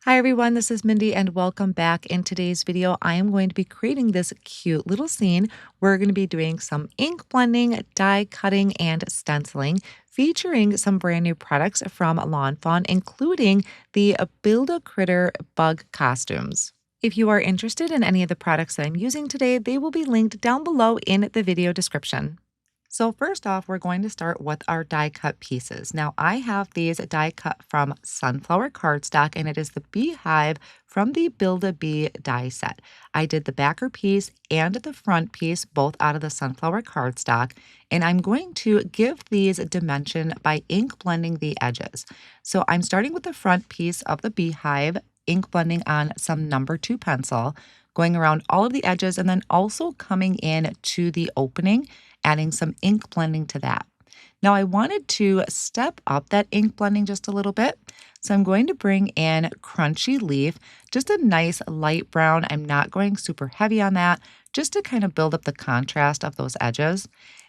Hi everyone, this is Mindy and welcome back. In today's video, I am going to be creating this cute little scene. We're going to be doing some ink blending, die cutting, and stenciling, featuring some brand new products from Lawn Fawn, including the Build-A-Critter bug costumes. If you are interested in any of the products that I'm using today, they will be linked down below in the video description. So first off, we're going to start with our die cut pieces. Now I have these die cut from Sunflower Cardstock, and it is the Beehive from the Build-A-Bee die set. I did the backer piece and the front piece both out of the Sunflower Cardstock, and I'm going to give these dimension by ink blending the edges. So I'm starting with the front piece of the Beehive, ink blending on some number 2 pencil, going around all of the edges, and then also coming in to the opening, adding some ink blending to that. Now I wanted to step up that ink blending just a little bit. So I'm going to bring in Crunchy Leaf, just a nice light brown. I'm not going super heavy on that, just to kind of build up the contrast of those edges.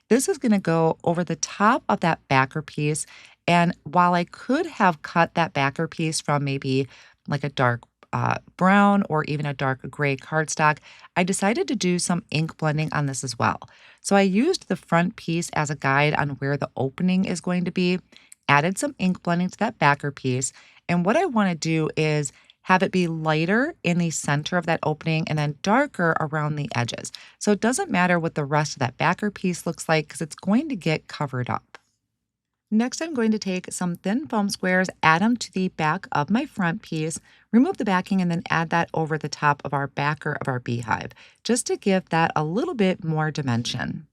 This is going to go over the top of that backer piece. And while I could have cut that backer piece from maybe like a dark brown or even a dark gray cardstock, I decided to do some ink blending on this as well. So I used the front piece as a guide on where the opening is going to be, added some ink blending to that backer piece, and what I want to do is have it be lighter in the center of that opening and then darker around the edges. So it doesn't matter what the rest of that backer piece looks like because it's going to get covered up. Next, I'm going to take some thin foam squares, add them to the back of my front piece, remove the backing, and then add that over the top of our backer of our beehive, just to give that a little bit more dimension.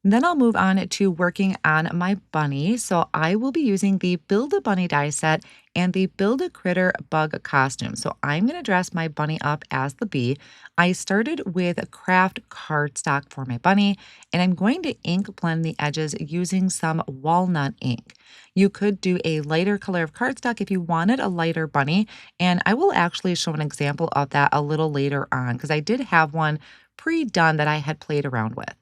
Then I'll move on to working on my bunny. So I will be using the Build-A-Bunny die set and the Build-A-Critter bug costume. So I'm going to dress my bunny up as the bee. I started with Kraft Cardstock for my bunny, and I'm going to ink blend the edges using some Walnut Ink. You could do a lighter color of cardstock if you wanted a lighter bunny, and I will actually show an example of that a little later on because I did have one pre-done that I had played around with.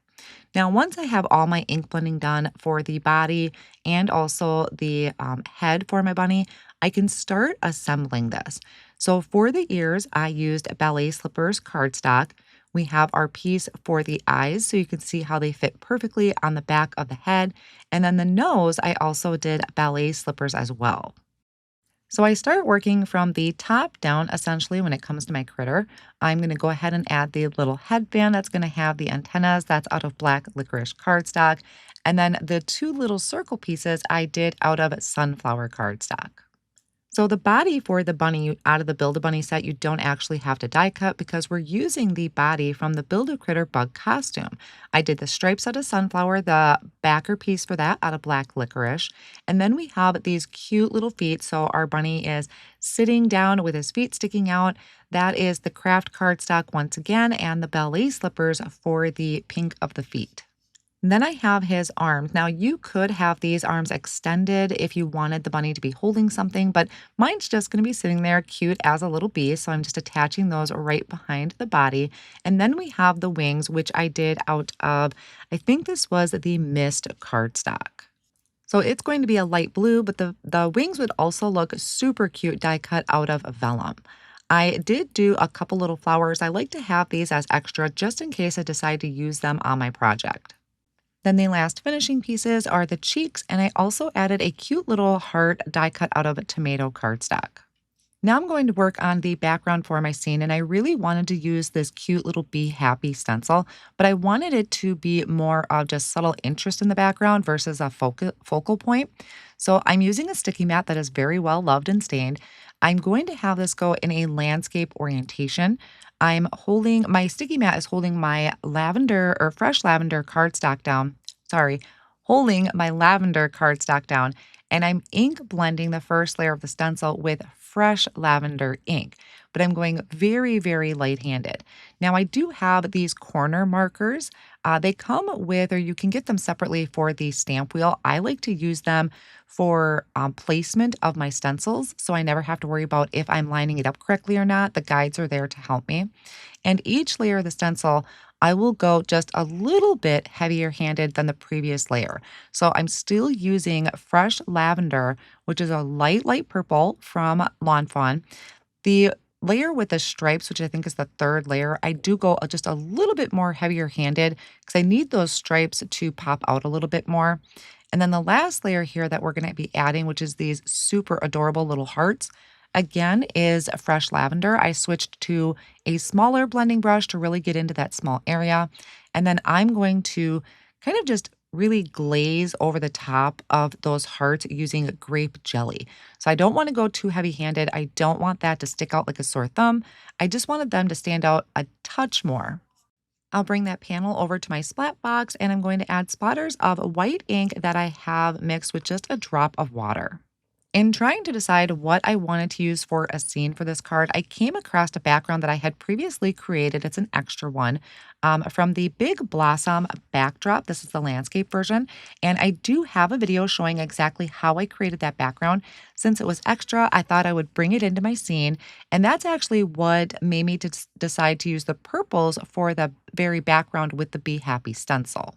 Now, once I have all my ink blending done for the body and also the head for my bunny, I can start assembling this. So for the ears, I used Ballet Slippers cardstock. We have our piece for the eyes, so you can see how they fit perfectly on the back of the head. And then the nose, I also did Ballet Slippers as well. So I start working from the top down, essentially, when it comes to my critter. I'm going to go ahead and add the little headband that's going to have the antennas. That's out of black licorice cardstock. And then the 2 little circle pieces I did out of sunflower cardstock. So the body for the bunny out of the Build-A-Bunny set, you don't actually have to die cut because we're using the body from the Build-A-Critter bug costume. I did the stripes out of sunflower, the backer piece for that out of black licorice. And then we have these cute little feet. So our bunny is sitting down with his feet sticking out. That is the Kraft Cardstock once again, and the ballet slippers for the pink of the feet. Then I have his arms. Now you could have these arms extended if you wanted the bunny to be holding something, but mine's just going to be sitting there cute as a little bee. So I'm just attaching those right behind the body. And then we have the wings, which I did out of, I think this was the Mist cardstock. So it's going to be a light blue, but the wings would also look super cute die cut out of vellum. I did do a couple little flowers. I like to have these as extra just in case I decide to use them on my project. Then the last finishing pieces are the cheeks, and I also added a cute little heart die cut out of tomato cardstock. Now I'm going to work on the background for my scene, and I really wanted to use this cute little Be Happy stencil, but I wanted it to be more of just subtle interest in the background versus a focal point. So I'm using a sticky mat that is very well loved and stained. I'm going to have this go in a landscape orientation. I'm holding, my sticky mat is holding my lavender or fresh lavender cardstock down. Holding my lavender cardstock down, and I'm ink blending the first layer of the stencil with fresh lavender ink, but I'm going very, very light-handed. Now I do have these corner markers. They come with, or you can get them separately for the stamp wheel. I like to use them for placement of my stencils, so I never have to worry about if I'm lining it up correctly or not. The guides are there to help me. And each layer of the stencil, I will go just a little bit heavier handed than the previous layer. So I'm still using fresh lavender, which is a light, light purple from Lawn Fawn. The layer with the stripes, which I think is the third layer, I do go just a little bit more heavier handed because I need those stripes to pop out a little bit more. And then the last layer here that we're going to be adding, which is these super adorable little hearts, again, is fresh lavender. I switched to a smaller blending brush to really get into that small area. And then I'm going to kind of just really glaze over the top of those hearts using grape jelly. So I don't want to go too heavy handed. I don't want that to stick out like a sore thumb. I just wanted them to stand out a touch more. I'll bring that panel over to my splat box and I'm going to add splatters of white ink that I have mixed with just a drop of water. In trying to decide what I wanted to use for a scene for this card, I came across a background that I had previously created. It's an extra one from the Big Blossom backdrop. This is the landscape version. And I do have a video showing exactly how I created that background. Since it was extra, I thought I would bring it into my scene. And that's actually what made me decide to use the purples for the very background with the Be Happy stencil.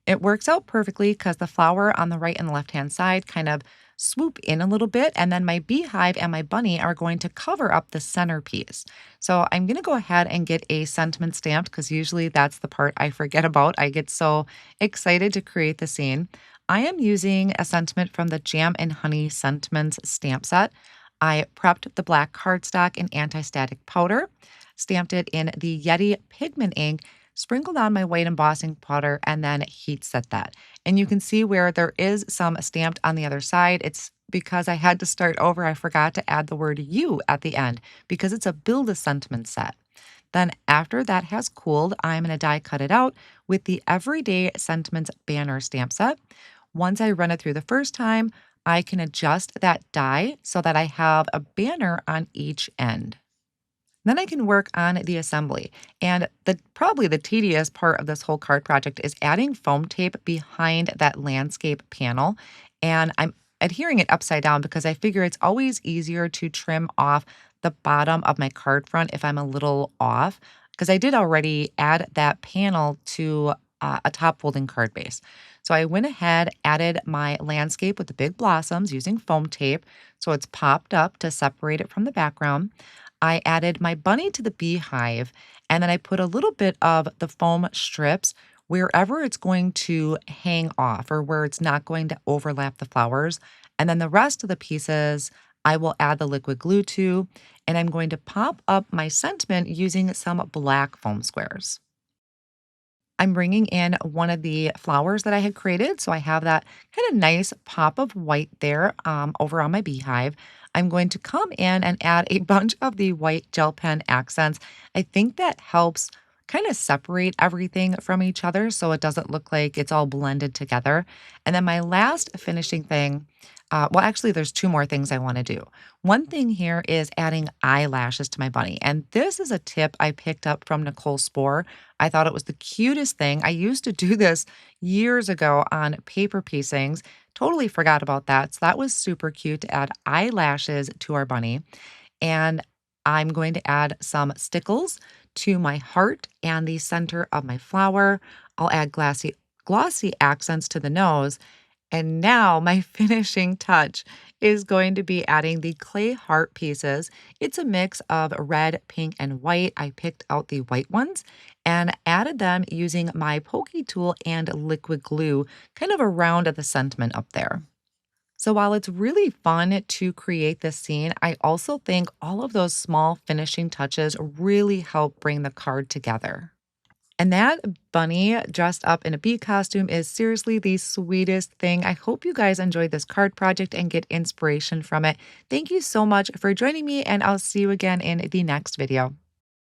It works out perfectly because the flower on the right and the left-hand side kind of swoop in a little bit, and then my beehive and my bunny are going to cover up the centerpiece. So I'm going to go ahead and get a sentiment stamped because usually that's the part I forget about. I get so excited to create the scene. I am using a sentiment from the Jam and Honey Sentiments stamp set. I prepped the black cardstock in anti-static powder, stamped it in the Yeti pigment ink, sprinkled on my white embossing powder, and then heat set that. And you can see where there is some stamped on the other side. It's because I had to start over. I forgot to add the word you at the end because it's a build a sentiment set. Then after that has cooled, I'm going to die cut it out with the Everyday Sentiments banner stamp set. Once I run it through the first time, I can adjust that die so that I have a banner on each end. Then I can work on the assembly. And probably the tedious part of this whole card project is adding foam tape behind that landscape panel. And I'm adhering it upside down because I figure it's always easier to trim off the bottom of my card front if I'm a little off, because I did already add that panel to a top folding card base. So I went ahead, added my landscape with the big blossoms using foam tape. So it's popped up to separate it from the background. I added my bunny to the beehive, and then I put a little bit of the foam strips wherever it's going to hang off or where it's not going to overlap the flowers. And then the rest of the pieces, I will add the liquid glue to, and I'm going to pop up my sentiment using some black foam squares. I'm bringing in one of the flowers that I had created. So I have that kind of nice pop of white there over on my beehive. I'm going to come in and add a bunch of the white gel pen accents. I think that helps kind of separate everything from each other so it doesn't look like it's all blended together. And then my last finishing thing, well, actually, there's two more things I want to do. One thing here is adding eyelashes to my bunny. And this is a tip I picked up from Nicole Spohr. I thought it was the cutest thing. I used to do this years ago on paper piecings. Totally forgot about that. So that was super cute to add eyelashes to our bunny. And I'm going to add some stickles to my heart and the center of my flower. I'll add glossy accents to the nose. And now my finishing touch is going to be adding the clay heart pieces. It's a mix of red, pink, and white. I picked out the white ones and added them using my Pokey tool and liquid glue kind of around the sentiment up there. So while it's really fun to create this scene, I also think all of those small finishing touches really help bring the card together. And that bunny dressed up in a bee costume is seriously the sweetest thing. I hope you guys enjoyed this card project and get inspiration from it. Thank you so much for joining me, and I'll see you again in the next video.